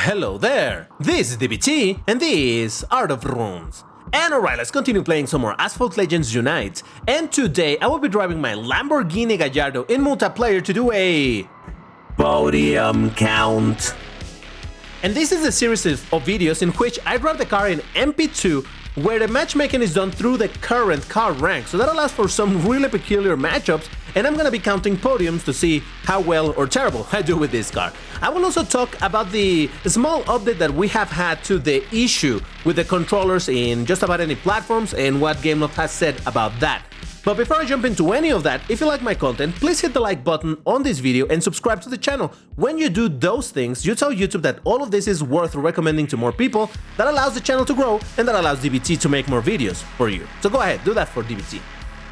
Hello there, this is 𝑷𝒐𝒐𝒏𝒕 and this Art of Runes. And alright, let's continue playing some more Asphalt Legends Unite. And today I will be driving my Lamborghini Gallardo in multiplayer to do a Podium Count. And this is a series of videos in which I drive the car in MP2, where the matchmaking is done through the current car rank, so that allows for some really peculiar matchups, and I'm gonna be counting podiums to see how well or terrible I do with this car. I will also talk about the small update that we have had to the issue with the controllers in just about any platforms and what GameLoft has said about that. But before I jump into any of that, if you like my content, please hit the like button on this video and subscribe to the channel. When you do those things, you tell YouTube that all of this is worth recommending to more people, that allows the channel to grow, and that allows 𝑷𝒐𝒏𝒕 to make more videos for you. So go ahead, do that for 𝑷𝒐𝒏𝒕.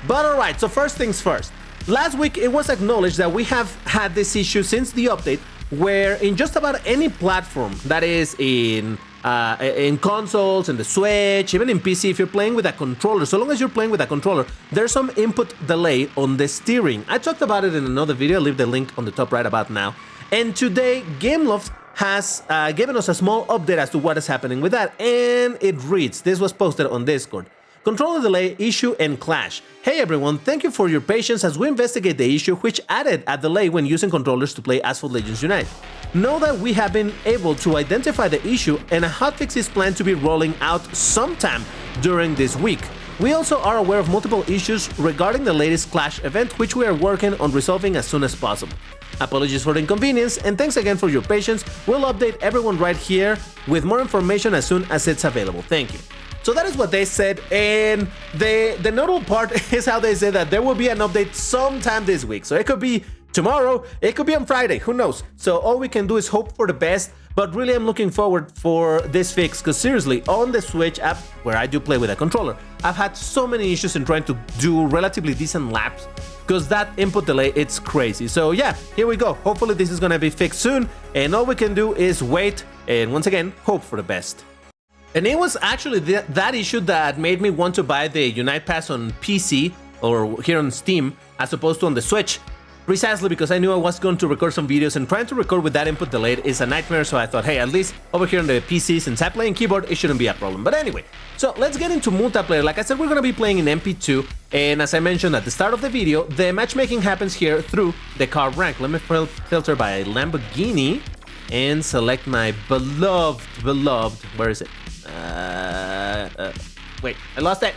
But alright, so first things first. Last week it was acknowledged that we have had this issue since the update, where in just about any platform, that is in consoles, in the Switch, even in PC, if you're playing with a controller, so long as you're playing with a controller, there's some input delay on the steering. I talked about it in another video, I'll leave the link on the top right about now. And today, GameLoft has given us a small update as to what is happening with that, and it reads, this was posted on Discord. Controller delay, issue, and clash. Hey everyone, thank you for your patience as we investigate the issue which added a delay when using controllers to play Asphalt Legends Unite. Know that we have been able to identify the issue and a hotfix is planned to be rolling out sometime during this week. We also are aware of multiple issues regarding the latest clash event which we are working on resolving as soon as possible. Apologies for the inconvenience and thanks again for your patience. We'll update everyone right here with more information as soon as it's available. Thank you. So that is what they said, and the notable part is how they said that there will be an update sometime this week. So it could be tomorrow, it could be on Friday, who knows? So all we can do is hope for the best, but really I'm looking forward for this fix, because seriously, on the Switch app, where I do play with a controller, I've had so many issues in trying to do relatively decent laps, because that input delay, it's crazy. So yeah, here we go. Hopefully this is gonna be fixed soon, and all we can do is wait, and once again, hope for the best. And it was actually that issue that made me want to buy the Unite Pass on PC, or here on Steam, as opposed to on the Switch. Precisely because I knew I was going to record some videos, and trying to record with that input delayed is a nightmare, so I thought, hey, at least over here on the PC, since I play in keyboard, it shouldn't be a problem. But anyway, so let's get into multiplayer. Like I said, we're going to be playing in MP2, and as I mentioned at the start of the video, the matchmaking happens here through the car rank. Let me filter by Lamborghini and select my beloved, where is it? Wait, I lost it.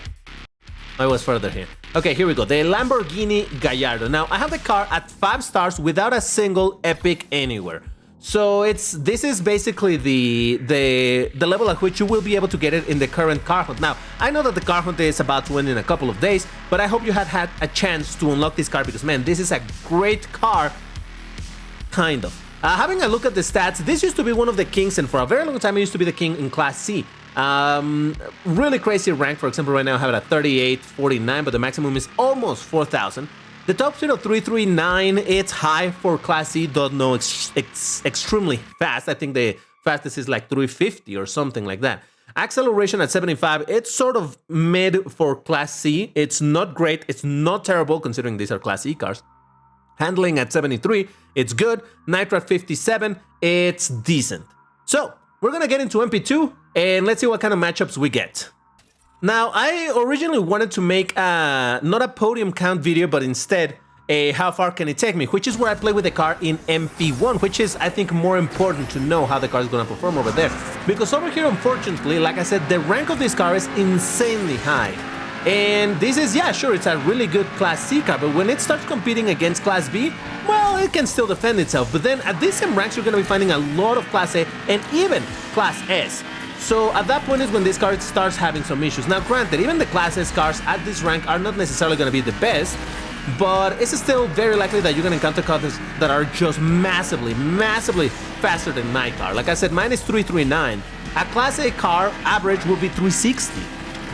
Oh, it was further here. Okay, here we go. The Lamborghini Gallardo. Now, I have the car at 5 stars without a single epic anywhere. So this is basically the level at which you will be able to get it in the current car hunt. Now, I know that the car hunt is about to end in a couple of days, but I hope you had a chance to unlock this car because, man, this is a great car, kind of. Having a look at the stats, this used to be one of the kings, and for a very long time it used to be the king in Class C. Really crazy rank. For example, right now I have it at 3849, but the maximum is almost 4,000. The top speed of 339, it's high for Class C, don't know extremely fast. I think the fastest is like 350 or something like that. Acceleration at 75, it's sort of mid for Class C. It's not great, it's not terrible considering these are Class C cars. Handling at 73, it's good. Nitro at 57, it's decent. So, we're gonna get into MP2, and let's see what kind of matchups we get. Now, I originally wanted to make not a podium count video, but instead a how far can it take me, which is where I play with the car in MP1, which is, I think, more important to know how the car is gonna perform over there. Because over here, unfortunately, like I said, the rank of this car is insanely high. And this is, yeah, sure, it's a really good Class C car, but when it starts competing against Class B, well, it can still defend itself. But then at these same ranks, you're going to be finding a lot of Class A and even Class S. So at that point is when this car starts having some issues. Now, granted, even the Class S cars at this rank are not necessarily going to be the best, but it's still very likely that you're going to encounter cars that are just massively faster than my car. Like I said, mine is 339. A Class A car average will be 360.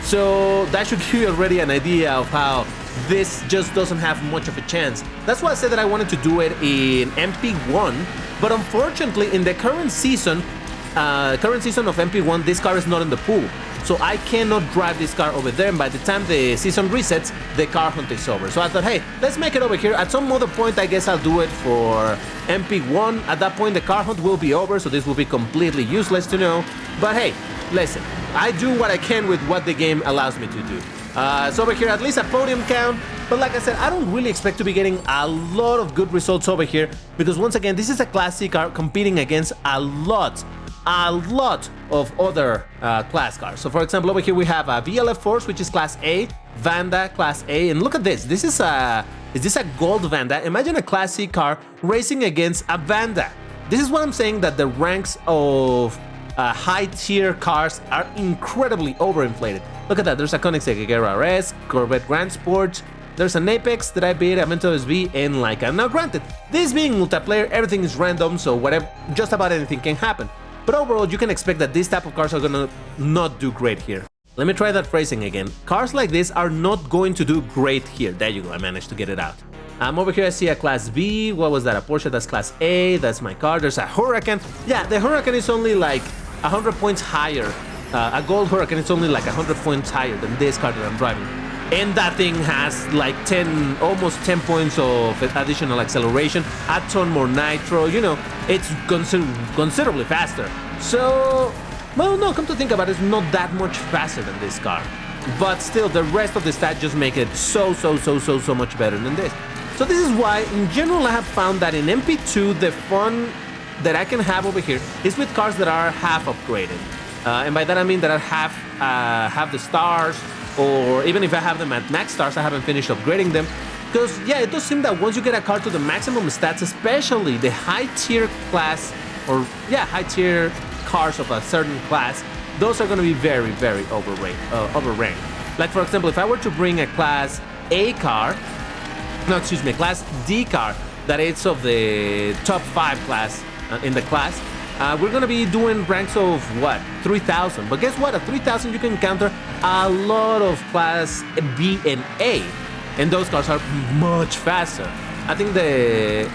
So that should give you already an idea of how this just doesn't have much of a chance. That's why I said that I wanted to do it in MP1, but unfortunately in the current season of MP1, this car is not in the pool. so I cannot drive this car over there, and by the time the season resets, the car hunt is over. So I thought, hey, let's make it over here. At some other point, I guess I'll do it for MP1. At that point, the car hunt will be over, so this will be completely useless to know. But hey, listen, I do what I can with what the game allows me to do. So over here, at least a podium count. But like I said, I don't really expect to be getting a lot of good results over here, because once again, this is a Class C car competing against a lot of other class cars. So for example, over here we have a VLF Force, which is Class A, Vanda Class A, and look at this. Is this a gold Vanda? Imagine a Class C car racing against a Vanda. This is what I'm saying, that the ranks of high-tier cars are incredibly overinflated. Look at that. There's a Koenigsegg Agera RS, Corvette Grand Sport. There's an Apex that I beat, a Aventador SV, and Leica. Now granted, this being multiplayer, everything is random, so whatever, just about anything can happen. But overall, you can expect that this type of cars are gonna not do great here. Let me try that phrasing again. Cars like this are not going to do great here. There you go, I managed to get it out. Over here I see a Class B. What was that? A Porsche? That's Class A. That's my car. There's a Huracan. Yeah, the Huracan is only like 100 points higher. A gold Huracan is only like 100 points higher than this car that I'm driving. And that thing has like almost 10 points of additional acceleration, a ton more nitro, you know, it's considerably faster. So, well, no, come to think about it, it's not that much faster than this car. But still, the rest of the stats just make it so much better than this. So this is why, in general, I have found that in MP2, the fun that I can have over here is with cars that are half upgraded. And by that I mean that I have the stars, or even if I have them at max stars, I haven't finished upgrading them. Because, yeah, it does seem that once you get a car to the maximum stats, especially the high-tier class, or, yeah, high-tier cars of a certain class, those are going to be very overranked. Like, for example, if I were to bring a Class A car, no, excuse me, a Class D car, that is of the top 5 class in the class, we're gonna be doing ranks of what, 3,000. But guess what? At 3,000 you can encounter a lot of Class B and A, and those cars are much faster. I think the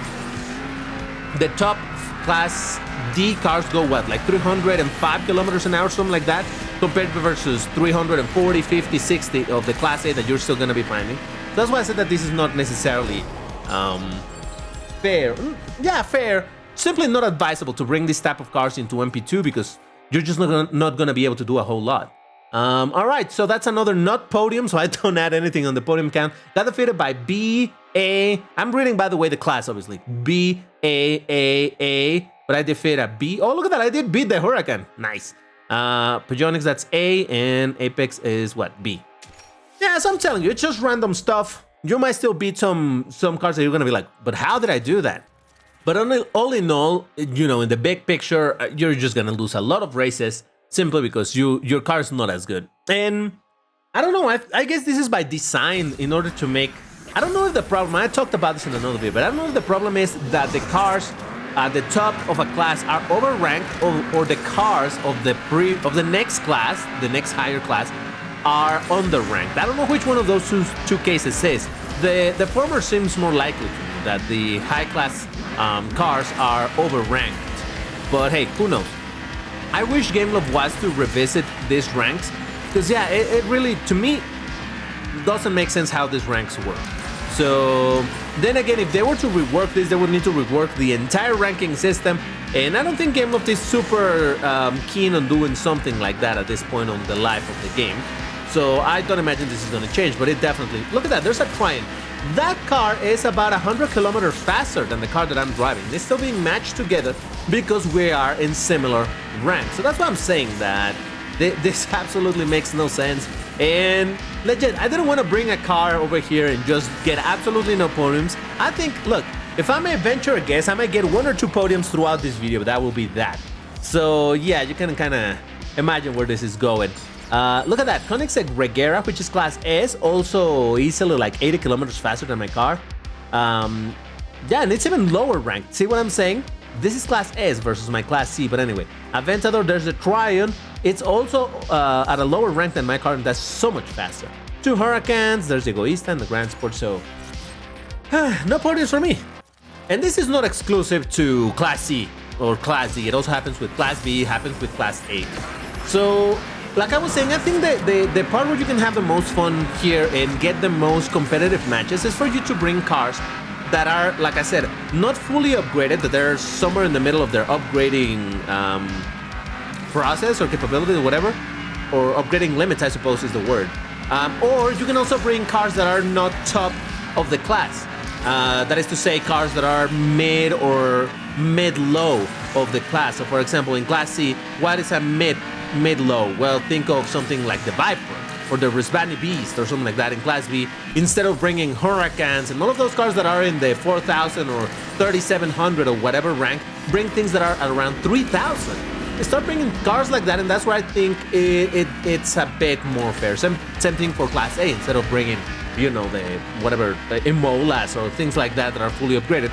top Class D cars go what, like 305 kilometers an hour, something like that, compared versus 340, 50, 60 of the Class A that you're still gonna be finding. That's why I said that this is not necessarily fair. Yeah, fair. Simply not advisable to bring this type of cars into MP2 because you're just not gonna be able to do a whole lot. Alright, so that's another not podium, so I don't add anything on the podium count. Got defeated by B-A. I'm reading, by the way, the class, obviously. B-A-A-A. But I defeated a B. Oh, look at that, I did beat the Huracan. Nice. Pajonics, that's A, and Apex is what? B. Yeah, so I'm telling you, it's just random stuff. You might still beat some cars that you're gonna be like, but how did I do that? But all in all, you know, in the big picture, you're just gonna lose a lot of races simply because your car is not as good. And I don't know, I guess this is by design in order to make... I don't know if the problem... I talked about this in another video, but I don't know if the problem is that the cars at the top of a class are overranked, or the cars of the next class, the next higher class, are underranked. I don't know which one of those two cases is. The former seems more likely to me, that the high class cars are overranked. But hey, who knows? I wish GameLove was to revisit these ranks, because yeah, it really, to me, doesn't make sense how these ranks work. So then again, if they were to rework this, they would need to rework the entire ranking system, and I don't think GameLove is super keen on doing something like that at this point on the life of the game. So I don't imagine this is going to change, but it definitely... Look at that, there's a Triumph. That car is about 100 kilometers faster than the car that I'm driving. They're still being matched together because we are in similar ranks. So that's why I'm saying that this absolutely makes no sense. And legit, I didn't want to bring a car over here and just get absolutely no podiums. I think, look, if I may venture a guess, I might get 1 or 2 podiums throughout this video, but that will be that. So yeah, you can kind of imagine where this is going. Look at that, Koenigsegg Agera, which is Class S, also easily like 80 kilometers faster than my car. Yeah, and it's even lower ranked. See what I'm saying? This is Class S versus my Class C, but anyway. Aventador, there's the Triumph. It's also at a lower rank than my car, and that's so much faster. 2 Huracans, there's the Egoista and the Grand Sport, so... no podiums for me. And this is not exclusive to Class C or Class D. It also happens with Class B, happens with Class A. So... like I was saying, I think that the part where you can have the most fun here and get the most competitive matches is for you to bring cars that are, like I said, not fully upgraded, that they're somewhere in the middle of their upgrading process or capability or whatever, or upgrading limits, I suppose is the word. Or you can also bring cars that are not top of the class. That is to say, cars that are mid or mid-low of the class. So for example, in Class C, what is a mid-low? Well, think of something like the Viper or the 𝒐𝒏𝒕 Beast or something like that in Class B. Instead of bringing Hurricanes and all of those cars that are in the 4,000 or 3,700 or whatever rank, bring things that are at around 3,000. Start bringing cars like that, and that's where I think it's a bit more fair. Same thing for Class A. Instead of bringing, you know, the whatever 𝒐𝒐𝒏𝒕s or things like that that are fully upgraded,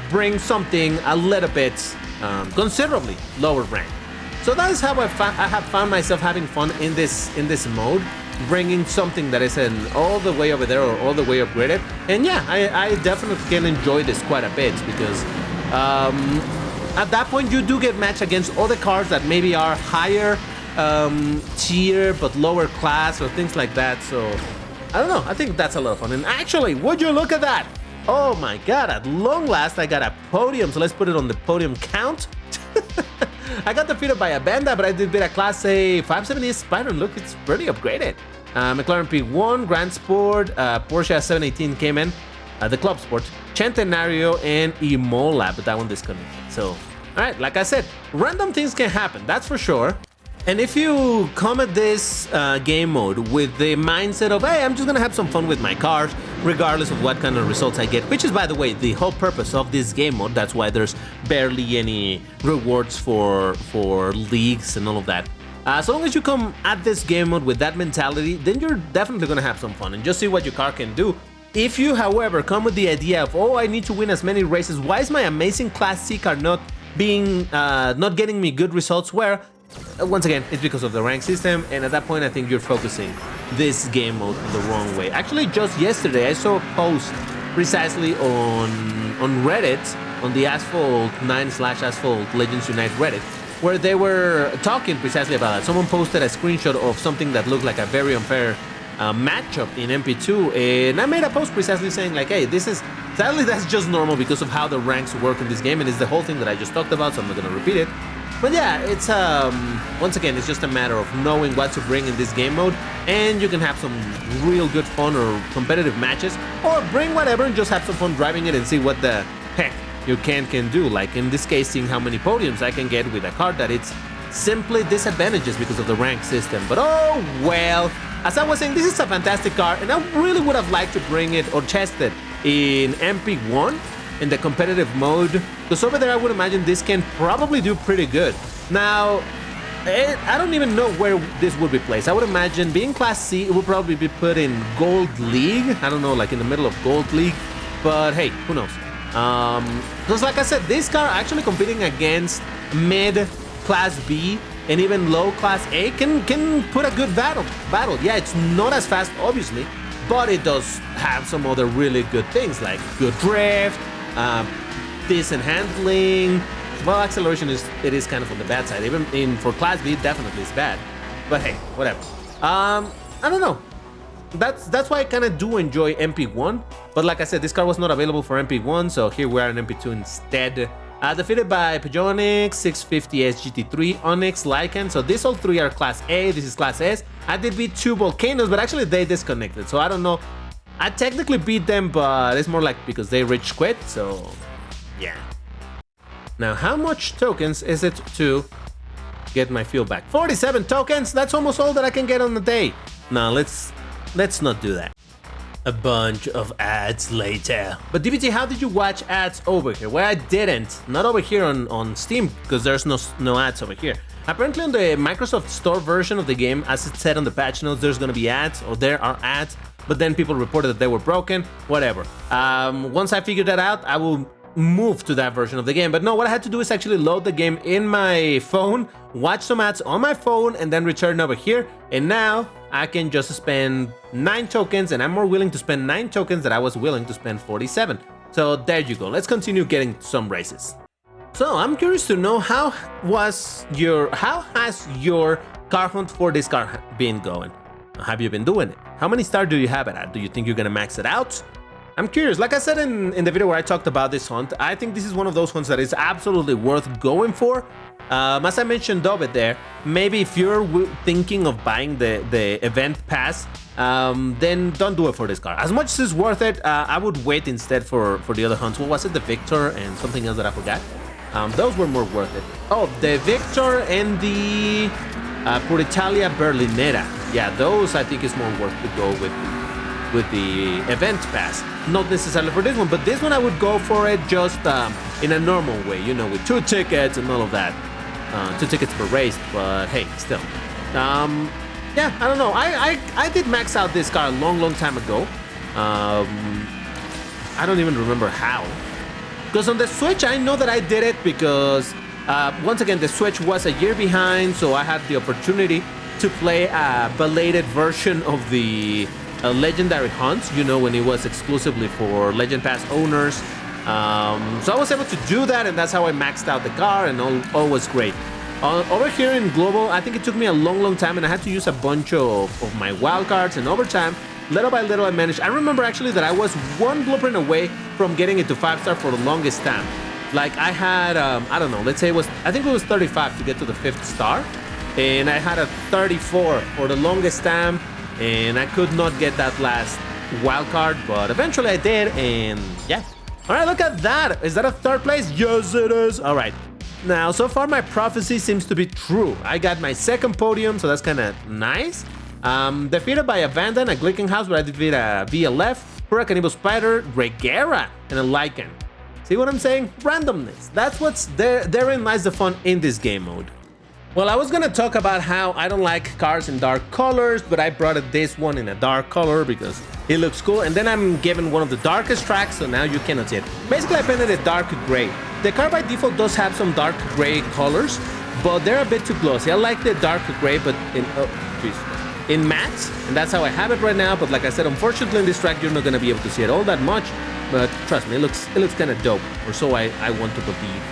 bring something a little bit considerably lower rank. So that is how I have found myself having fun in this mode, bringing something that isn't all the way over there or all the way upgraded. And yeah, I definitely can enjoy this quite a bit because at that point you do get matched against other cars that maybe are higher tier but lower class or things like that. So I don't know, I think that's a lot of fun. And actually, would you look at that? Oh my god, at long last I got a podium, so let's put it on the podium count. I got defeated by a Banda, but I did beat a Class A 570 Spider. Look, it's pretty upgraded. McLaren P1, Grand Sport, Porsche 718 came in, the Club Sport, Centenario, and Imola, but that one disconnected. So, alright, like I said, random things can happen, that's for sure. And if you come at this game mode with the mindset of, hey, I'm just gonna have some fun with my cars, regardless of what kind of results I get, which is, by the way, the whole purpose of this game mode. That's why there's barely any rewards for leagues and all of that. So long as you come at this game mode with that mentality, then you're definitely gonna have some fun and just see what your car can do. If you, however, come with the idea of, oh, I need to win as many races, why is my amazing Class C car not getting me good results? Where once again, it's because of the rank system, and at that point I think you're focusing this game mode the wrong way. Actually, just yesterday I saw a post precisely on Reddit, on the Asphalt 9/Asphalt Legends Unite Reddit, where they were talking precisely about that. Someone posted a screenshot of something that looked like a very unfair matchup in MP2, and I made a post precisely saying like, hey, this is, sadly that's just normal because of how the ranks work in this game, and it's the whole thing that I just talked about, so I'm not gonna repeat it. But yeah, it's once again, it's just a matter of knowing what to bring in this game mode, and you can have some real good fun or competitive matches, or bring whatever and just have some fun driving it and see what the heck your can do. Like in this case, seeing how many podiums I can get with a car that it's simply disadvantages because of the rank system. But oh well, as I was saying, this is a fantastic car, and I really would have liked to bring it or test it in MP1. In the competitive mode, because over there I would imagine this can probably do pretty good. Now, I don't even know where this would be placed. I would imagine being Class C, it would probably be put in Gold League. I don't know, like in the middle of Gold League, but hey, who knows? Because like I said, this car actually competing against mid Class B and even low Class A can put a good battle. Yeah, it's not as fast, obviously, but it does have some other really good things like good drift, decent handling. Well, acceleration is kind of on the bad side. Even for Class B, it definitely is bad. But hey, whatever. I don't know. That's why I kind of do enjoy MP1. But like I said, this car was not available for MP1, so here we are in MP2 instead. Defeated by Peugeot Onyx, 650S GT3, Onyx, Lycan. So these all three are Class A. This is Class S. I did beat two Volcanoes, but actually they disconnected. So I don't know. I technically beat them, but it's more like because they rage quit, so yeah. Now, how much tokens is it to get my fuel back? 47 tokens? That's almost all that I can get on the day. Now, let's not do that. A bunch of ads later. But 𝑷𝒐𝒕, how did you watch ads over here? Well, I didn't. Not over here on Steam, because there's no ads over here. Apparently on the Microsoft Store version of the game, as it said on the patch notes, there's gonna be ads, or there are ads, but then people reported that they were broken, whatever. Once I figured that out, I will move to that version of the game. But no, what I had to do is actually load the game in my phone, watch some ads on my phone, and then return over here. And now I can just spend 9 tokens, and I'm more willing to spend 9 tokens than I was willing to spend 47. So there you go. Let's continue getting some races. So I'm curious to know how has your car hunt for this car been going? Have you been doing it? How many stars do you have it at? Do you think you're gonna max it out? I'm curious. Like I said in the video where I talked about this hunt, I think this is one of those hunts that is absolutely worth going for. As I mentioned 𝑷𝒐𝒏𝒕 there, maybe if you're thinking of buying the event pass, then don't do it for this car. As much as it's worth it, I would wait instead for the other hunts. What was it? The Victor and something else that I forgot? Those were more worth it. Oh, the Victor and the 𝒐𝒐𝒏𝒕 Berlinera. Yeah, those I think is more worth to go with the event pass. Not necessarily for this one, but this one I would go for it just in a normal way, you know, with 2 tickets and all of that. 2 tickets per race, but hey, still. Yeah, I don't know. I did max out this car a long time ago. I don't even remember how. Because on the Switch, I know that I did it because, once again, the Switch was a year behind, so I had the opportunity to play a belated version of the legendary hunts, you know, when it was exclusively for Legend Pass owners. So I was able to do that, and that's how I maxed out the car, and all was great. Over here in Global, I think it took me a long time, and I had to use a bunch of my wildcards, and over time, little by little, I managed. I remember actually that I was 1 blueprint away from getting it to 5-star for the longest time. Like I had, I don't know, let's say I think it was 35 to get to the 5th star, and I had a 34 for the longest time, and I could not get that last wildcard, but eventually I did, and yeah. All right, look at that. Is that a 3rd place? Yes, it is. All right. Now, so far my prophecy seems to be true. I got my 2nd podium, so that's kind of nice. Defeated by a Vandal, a Glickenhaus, but I defeated a VLF, Hurricane Evil Spider, Regera, and a Lycan. See what I'm saying? Randomness. That's what's therein lies the fun in this game mode. Well, I was gonna talk about how I don't like cars in dark colors, but I brought this one in a dark color because it looks cool. And then I'm given one of the darkest tracks, so now you cannot see it. Basically, I painted it dark gray. The car by default does have some dark gray colors, but they're a bit too glossy. I like the dark gray, but in matte, and that's how I have it right now. But like I said, unfortunately, in this track, you're not gonna be able to see it all that much. But trust me, it looks kind of dope, or so I want to believe.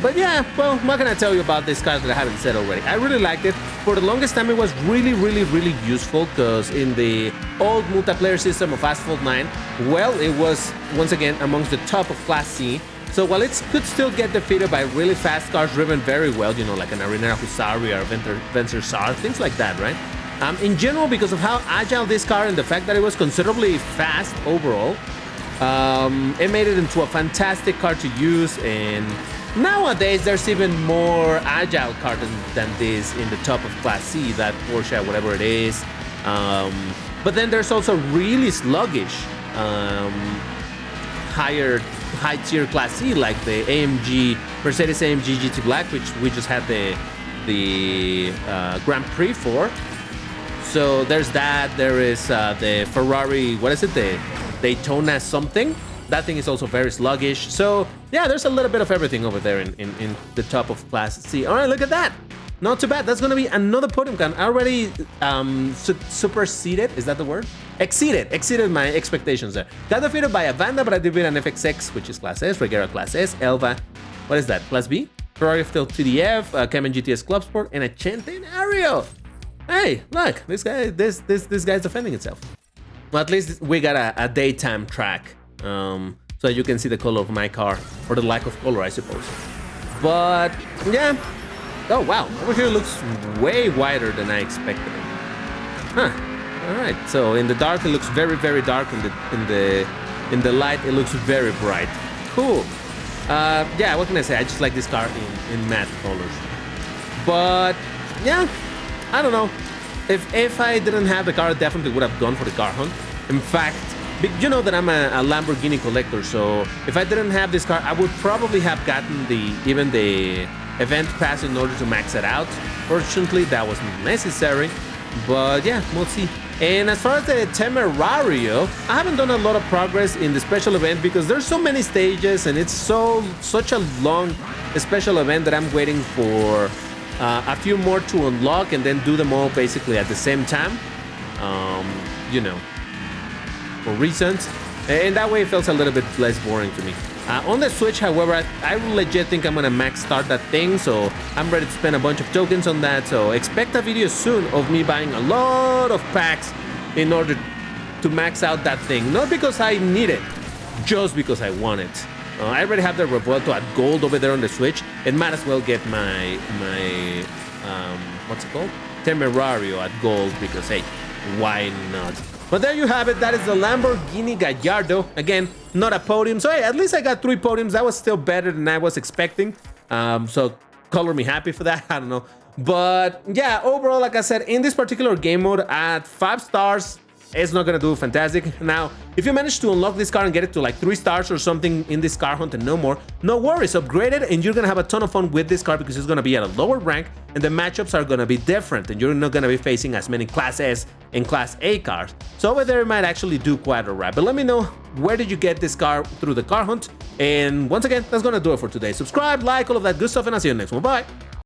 But yeah, well, what can I tell you about this car that I haven't said already? I really liked it. For the longest time, it was really useful because in the old multiplayer system of Asphalt 9, well, it was, once again, amongst the top of Class C. So while it could still get defeated by really fast cars driven very well, you know, like an Arenera Hussari or Vencer Sar, things like that, right? In general, because of how agile this car and the fact that it was considerably fast overall, it made it into a fantastic car to use, and nowadays there's even more agile car than this in the top of Class C, that Porsche, whatever it is. But then there's also really sluggish high tier Class C, like the Mercedes AMG GT Black, which we just had the Grand Prix for. So there's that. There is the Ferrari, what is it, the Daytona something. That thing is also very sluggish. So yeah, there's a little bit of everything over there in the top of Class C. All right, look at that. Not too bad. That's going to be another podium count. I already superseded, is that the word? Exceeded my expectations there. Got defeated by a Vanda, but I defeated an FXX, which is Class S, Regera Class S, Elva, what is that, Class B? Ferrari FTL TDF, Cayman GTS Club Sport, and a Centenario. Hey, look, this guy's defending itself. Well, at least we got a daytime track, so you can see the color of my car, or the lack of color, I suppose. But yeah, oh wow, over here looks way wider than I expected. Huh. All right. So in the dark, it looks very dark. In the light, it looks very bright. Cool. Yeah. What can I say? I just like this car in matte colors. But yeah, I don't know. If I didn't have the car, I definitely would have gone for the car hunt. In fact, you know that I'm a Lamborghini collector, so if I didn't have this car, I would probably have gotten even the event pass in order to max it out. Fortunately, that wasn't necessary, but yeah, we'll see. And as far as the Temerario, I haven't done a lot of progress in the special event because there's so many stages and it's such a long special event that I'm waiting for a few more to unlock and then do them all basically at the same time, you know, for reasons. And that way it feels a little bit less boring to me. On the Switch, however, I legit think I'm gonna max start that thing, so I'm ready to spend a bunch of tokens on that. So expect a video soon of me buying a lot of packs in order to max out that thing. Not because I need it, just because I want it. I already have the Revuelto at gold over there on the Switch. It might as well get my what's it called? Temerario at gold because, hey, why not? But there you have it. That is the Lamborghini Gallardo. Again, not a podium. So hey, at least I got 3 podiums. That was still better than I was expecting. So color me happy for that. I don't know. But yeah, overall, like I said, in this particular game mode at 5 stars, it's not gonna do fantastic. Now, if you manage to unlock this car and get it to like 3 stars or something in this car hunt and no more, no worries, upgrade it and you're gonna have a ton of fun with this car because it's gonna be at a lower rank and the matchups are gonna be different and you're not gonna be facing as many Class S and Class A cars. So over there, it might actually do quite alright. But let me know, where did you get this car through the car hunt? And once again, that's gonna do it for today. Subscribe, like, all of that good stuff, and I'll see you in the next one. Bye!